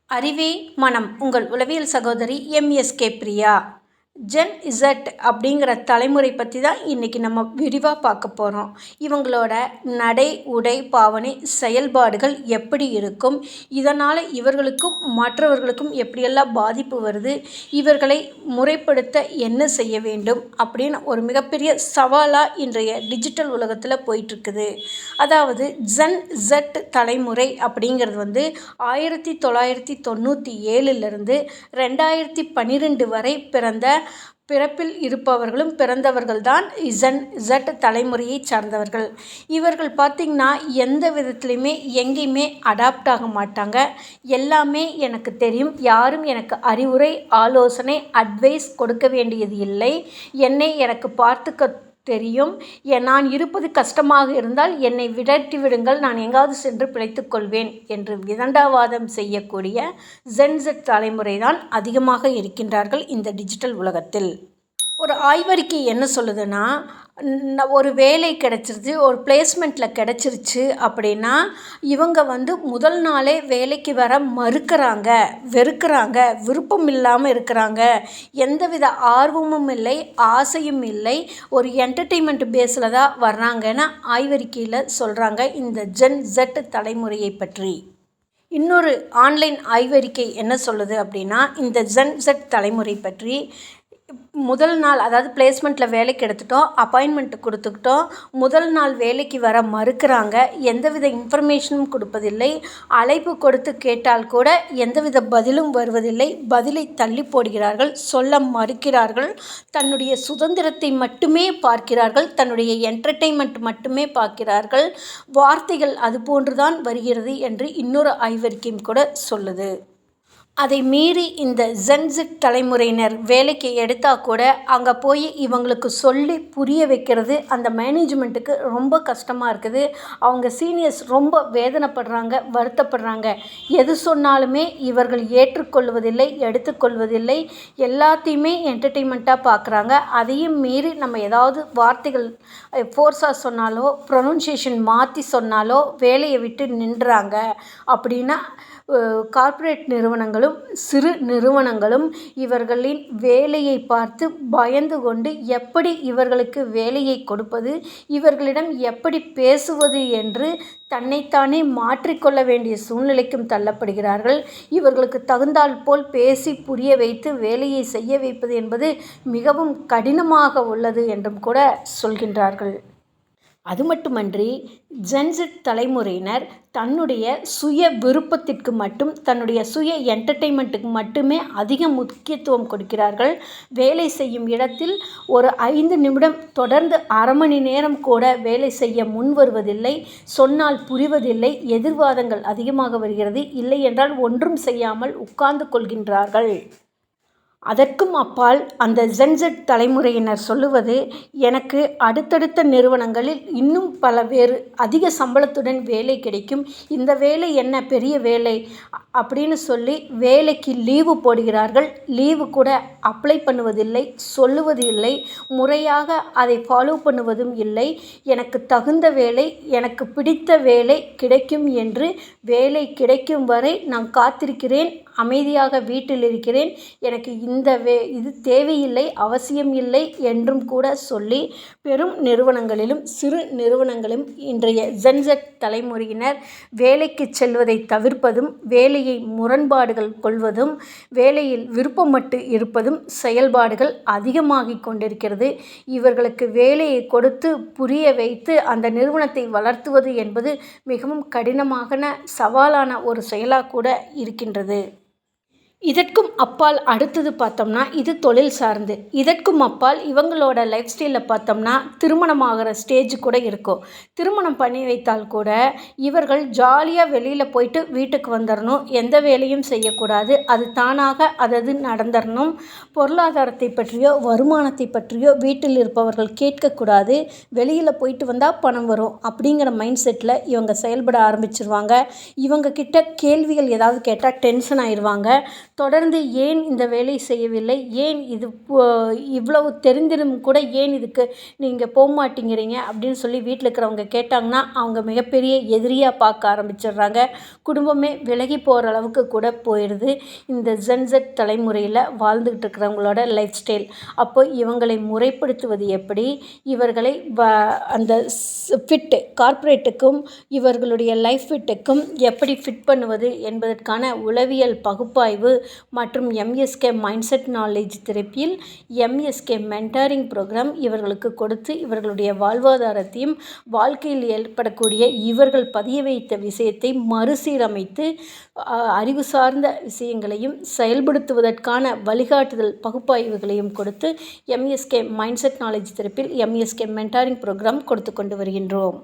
அறிவே மனம் உங்கள் உளவியல் சகோதரி எம்எஸ்கே பிரியா. ஜென் இசட் அப்படிங்கிற தலைமுறை பற்றி தான் இன்றைக்கி நம்ம விரிவாக பார்க்க போகிறோம். இவங்களோட நடை உடை பாவனை செயல்பாடுகள் எப்படி இருக்கும், இதனால் இவர்களுக்கும் மற்றவர்களுக்கும் எப்படியெல்லாம் பாதிப்பு வருது, இவர்களை முறைப்படுத்த என்ன செய்ய வேண்டும் அப்படின்னு ஒரு மிகப்பெரிய சவாலாக இன்றைய டிஜிட்டல் உலகத்தில் போயிட்டுருக்குது. அதாவது ஜென் இசட் தலைமுறை அப்படிங்கிறது 1997 2012 வரை பிறப்பில் இருப்பவர்களும் பிறந்தவர்கள்தான் ஜென் இசட் தலைமுறையை சார்ந்தவர்கள். இவர்கள் பார்த்திங்கன்னா எந்த விதத்துலையுமே எங்கேயுமே அடாப்ட் ஆக மாட்டாங்க. எல்லாமே எனக்கு தெரியும், யாரும் எனக்கு அறிவுரை ஆலோசனை அட்வைஸ் கொடுக்க வேண்டியது இல்லை, என்னை எனக்கு பார்த்துக்க தெரியும், நான் இருப்பது கஷ்டமாக இருந்தால் என்னை விரட்டி விடுங்கள், நான் எங்காவது சென்று பிழைத்துக் கொள்வேன் என்று விதண்டாவாதம் செய்யக்கூடிய ஜென் இசட் தலைமுறை தான் அதிகமாக இருக்கின்றார்கள் இந்த டிஜிட்டல் உலகத்தில். ஒரு ஆய்வறிக்கை என்ன சொல்லுதுன்னா, ஒரு வேலை கிடச்சிருச்சு, ஒரு பிளேஸ்மெண்ட்டில் கிடச்சிருச்சு அப்படின்னா இவங்க முதல் நாளே வேலைக்கு வர மறுக்கிறாங்க, வெறுக்கிறாங்க, விருப்பம் இல்லாமல் இருக்கிறாங்க, எந்தவித ஆர்வமும் இல்லை, ஆசையும் இல்லை, ஒரு என்டர்டெயின்மெண்ட் பேஸில் தான் வர்றாங்கன்னு ஆய்வறிக்கையில் சொல்கிறாங்க இந்த ஜென் இசட் தலைமுறையை பற்றி. இன்னொரு ஆன்லைன் ஆய்வறிக்கை என்ன சொல்லுது அப்படின்னா, இந்த ஜென் இசட் தலைமுறை பற்றி முதல் நாள், அதாவது பிளேஸ்மெண்ட்டில் வேலைக்கு எடுத்துட்டோம், அப்பாயின்மெண்ட் கொடுத்துக்கிட்டோம், முதல் நாள் வேலைக்கு வர மறுக்கிறாங்க, எந்தவித இன்ஃபர்மேஷனும் கொடுப்பதில்லை, அழைப்பு கொடுத்து கேட்டால் கூட எந்தவித பதிலும் வருவதில்லை, பதிலை தள்ளி போடுகிறார்கள், சொல்ல மறுக்கிறார்கள், தன்னுடைய சுதந்திரத்தை மட்டுமே பார்க்கிறார்கள், தன்னுடைய என்டர்டெயின்மெண்ட் மட்டுமே பார்க்கிறார்கள், வார்த்தைகள் அதுபோன்றுதான் வருகிறது என்று இன்னொரு ஆய்வறிக்கையும் கூட சொல்லுது. அதை மீறி இந்த ஜென் இசட் தலைமுறையினர் வேலைக்கு எடுத்தால் கூட அங்கே போய் இவங்களுக்கு சொல்லி புரிய வைக்கிறது அந்த மேனேஜ்மெண்ட்டுக்கு ரொம்ப கஷ்டமாக இருக்குது. அவங்க சீனியர்ஸ் ரொம்ப வேதனைப்படுறாங்க, வருத்தப்படுறாங்க. எது சொன்னாலுமே இவர்கள் ஏற்றுக்கொள்வதில்லை, எடுத்துக்கொள்வதில்லை, எல்லாத்தையுமே என்டர்டெயின்மெண்ட்டாக பார்க்குறாங்க. அதையும் மீறி நம்ம ஏதாவது வார்த்தைகள் ஃபோர்ஸாக சொன்னாலோ, ப்ரொனன்சியேஷன் மாற்றி சொன்னாலோ வேலையை விட்டு நின்றுறாங்க. அப்படின்னா கார்ப்பரேட் நிறுவனங்களும் சிறு நிறுவனங்களும் இவர்களின் வேலையை பார்த்து பயந்து கொண்டு எப்படி இவர்களுக்கு வேலையை கொடுப்பது, இவர்களிடம் எப்படி பேசுவது என்று தன்னைத்தானே மாற்றிக்கொள்ள வேண்டிய சூழ்நிலைக்கும் தள்ளப்படுகிறார்கள். இவர்களுக்கு தகுந்தால் போல் பேசி புரிய வைத்து வேலையை செய்ய வைப்பது என்பது மிகவும் கடினமாக உள்ளது என்றும் கூட சொல்கின்றார்கள். அது மட்டுமன்றி ஜென் இசட் தலைமுறையினர் தன்னுடைய சுய விருப்பத்திற்கு மட்டும், தன்னுடைய சுய என்டர்டெயின்மெண்ட்டுக்கு மட்டுமே அதிக முக்கியத்துவம் கொடுக்கிறார்கள். வேலை செய்யும் இடத்தில் ஒரு 5 நிமிடம் தொடர்ந்து அரை மணி நேரம் கூட வேலை செய்ய முன் வருவதில்லை, சொன்னால் புரிவதில்லை, எதிர்வாதங்கள் அதிகமாக வருகிறது, இல்லை என்றால் ஒன்றும் செய்யாமல் உட்கார்ந்து கொள்கின்றார்கள். அதற்கும் அப்பால் அந்த ஜென் இசட் தலைமுறையினர் சொல்லுவது, எனக்கு அடுத்தடுத்த நிறுவனங்களில் இன்னும் பல வேறு அதிக சம்பளத்துடன் வேலை கிடைக்கும், இந்த வேலை என்ன பெரிய வேலை அப்படின்னு சொல்லி வேலைக்கு லீவு போடுகிறார்கள். லீவு கூட அப்ளை பண்ணுவதில்லை, சொல்லுவது இல்லை, முறையாக அதை ஃபாலோ பண்ணுவதும் இல்லை. எனக்கு தகுந்த வேலை, எனக்கு பிடித்த வேலை கிடைக்கும் என்று வேலை கிடைக்கும் வரை நான் காத்திருக்கிறேன், அமைதியாக வீட்டில் இருக்கிறேன், எனக்கு இது தேவையில்லை, அவசியம் இல்லை என்றும் கூட சொல்லி பெரும் நிறுவனங்களிலும் சிறு நிறுவனங்களும் இன்றைய ஜென் இசட் தலைமுறையினர் வேலைக்கு செல்வதை தவிர்ப்பதும், வேலையை முரண்பாடுகள் கொள்வதும், வேலையில் விருப்பமட்டு இருப்பதும் செயல்பாடுகள் அதிகமாகிக் கொண்டிருக்கிறது. இவர்களுக்கு வேலையை கொடுத்து புரிய வைத்து அந்த நிறுவனத்தை வளர்த்துவது என்பது மிகவும் கடினமான சவாலான ஒரு செயலாக கூட இருக்கின்றது. இதற்கும் அப்பால் அடுத்தது பார்த்தோம்னா இது தொழில் சார்ந்து. இதற்கும் அப்பால் இவங்களோட லைஃப் ஸ்டைலில் பார்த்தோம்னா திருமணமாகிற ஸ்டேஜ் கூட இருக்கும். திருமணம் பண்ணி வைத்தால் கூட இவர்கள் ஜாலியாக வெளியில் போயிட்டு வீட்டுக்கு வந்துடணும், எந்த வேலையும் செய்யக்கூடாது, அது தானாக அது நடந்துடணும், பொருளாதாரத்தை பற்றியோ வருமானத்தை பற்றியோ வீட்டில் இருப்பவர்கள் கேட்கக்கூடாது, வெளியில் போயிட்டு வந்தால் பணம் வரும் அப்படிங்கிற மைண்ட் செட்டில் இவங்க செயல்பட ஆரம்பிச்சிருவாங்க. இவங்க கிட்ட கேள்விகள் ஏதாவது கேட்டால் டென்ஷன் ஆயிடுவாங்க. தொடர்ந்து ஏன் இந்த வேலை செய்யவில்லை, ஏன் இது இவ்வளவு தெரிந்திரும் கூட ஏன் இதுக்கு நீங்கள் போக மாட்டேங்கிறீங்க அப்படின்னு சொல்லி வீட்டில் இருக்கிறவங்க கேட்டாங்கன்னா அவங்க மிகப்பெரிய எதிரியாக பார்க்க ஆரம்பிச்சிடுறாங்க. குடும்பமே விலகி போகிற அளவுக்கு கூட போயிடுது இந்த ஜென்செட் தலைமுறையில் வாழ்ந்துக்கிட்டு இருக்கிறவங்களோட லைஃப் ஸ்டைல். அப்போ இவங்களை முறைப்படுத்துவது எப்படி, இவர்களை அந்த ஃபிட்டு கார்ப்பரேட்டுக்கும் இவர்களுடைய லைஃப் ஃபிட்டுக்கும் எப்படி ஃபிட் பண்ணுவது என்பதற்கான உளவியல் பகுப்பாய்வு மற்றும் எம்எஸ்கே மைண்ட்செட் நாலேஜ் தெரப்பியில் எம்எஸ்கே மென்டாரிங் ப்ரோக்ராம் இவர்களுக்கு கொடுத்து இவர்களுடைய வாழ்வாதாரத்தையும் வாழ்க்கையில் ஏற்படக்கூடிய இவர்கள் பதிய வைத்த விஷயத்தை மறுசீரமைத்து அறிவு சார்ந்த விஷயங்களையும் செயல்படுத்துவதற்கான வழிகாட்டுதல் பகுப்பாய்வுகளையும் கொடுத்து எம்எஸ்கே மைண்ட்செட் நாலேஜ் தெரப்பியில் எம்எஸ்கே மென்டாரிங் ப்ரோக்ராம் கொடுத்து கொண்டு வருகின்றோம்.